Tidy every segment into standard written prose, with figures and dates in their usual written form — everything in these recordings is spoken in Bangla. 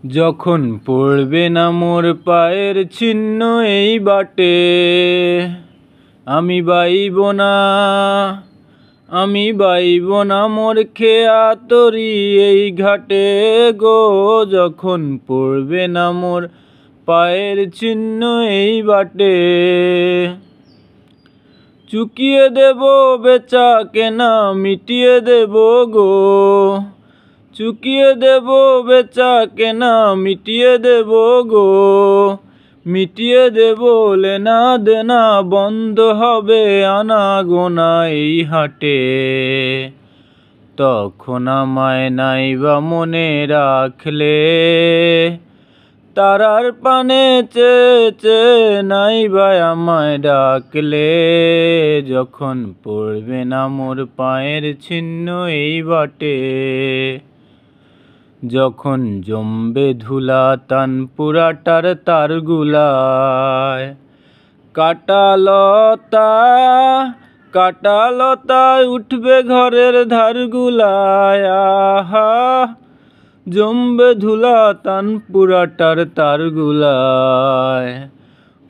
যখন পড়বে না মোর পায়ের চিহ্ন এই বাটে, আমি বাইব না, আমি বাইব না মোর খেয়া তরি এই ঘাটে গো। যখন পড়বে না মোর পায়ের চিহ্ন এই বাটে, চুকিয়ে দেব বেচা কেনা মিটিয়ে দেব গো। চুকিয়ে দেব বেচা কেনা মিটিয়ে দেব গো। মিটিয়ে দেব লেনা দেনা, বন্ধ হবে আনা গোনা এই হাটে। তখন আমায় নাইবা মনে রাখলে, তারার পানে চেয়ে নাইবা আমায় ডাকলে। যখন পড়বে না মোর পায়ের চিহ্ন এই বাটে, যখন জমবে ধুলা তানপুরাটার তারগুলায়, কাটালতা কাটালতায় উঠবে ঘরের ধারগুলায়। আহা, জমবে ধুলা তানপুরাটার তারগুলায়।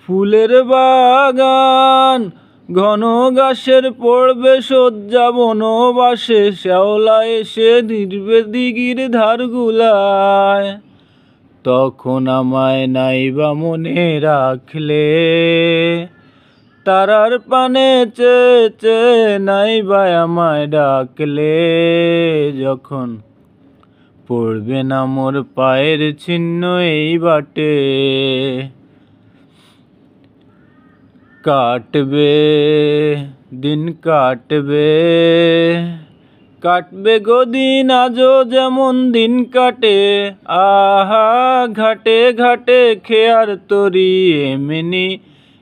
ফুলের বাগান ঘন ঘাসের পড়বে শয্যা বনবাসে, শ্যাওলা এসে ধীরবে দিঘির ধারগুলায়। তখন আমায় নাইবা মনে রাখলে, তারার পানে চেয়ে নাইবা আমায় ডাকলে। যখন পড়বে না মোর পায়ের চিহ্ন এই বাটে, কাটবে দিন কাটবে, কাটবে গো দিন আজও যেমন দিন কাটে। আহা, ঘাটে ঘাটে খেয়ার তরি এমনি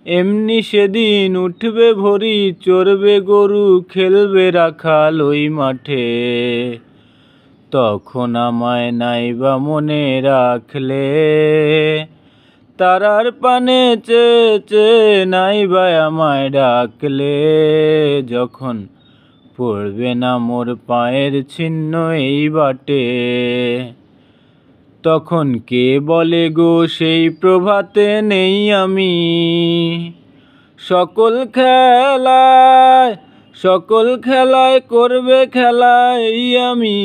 এমনি সেদিন উঠবে ভরি, চড়বে গরু খেলবে রাখাল ওই মাঠে। তখন আমায় নাইবা মনে রাখলে, তারার পানে চেয়ে নাইবা আমায় ডাকলে। যখন পড়বে না মোর পায়ের চিহ্ন এই বাটে, তখন কে বলে গো সেই প্রভাতে নেই আমি। সকল খেলায় করবে খেলা এই আমি।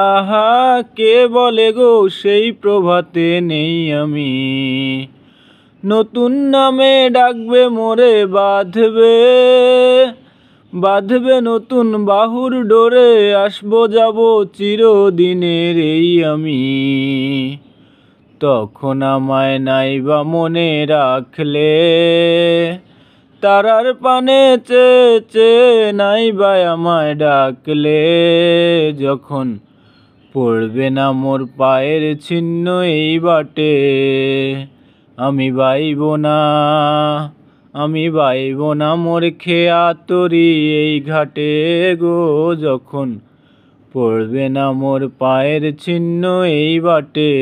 আহা, কে বলে গো সেই প্রভাতে নেই আমি। নতুন নামে ডাকবে মোরে বাঁধবে নতুন বাহুর ডোরে, আসবো যাব চিরদিনের এই আমি। তখন আমায় নাইবা মনে রাখলে, তারার পানে চেয়ে নাইবা আমায় ডাকলে। যখন পড়বে না মোর পায়ের চিহ্ন এই বাটে, আমি বাইব না, আমি বাইব না মোর খেয়া তরি এই ঘাটে গো। যখন পড়বে না মোর পায়ের চিহ্ন এই বাটে।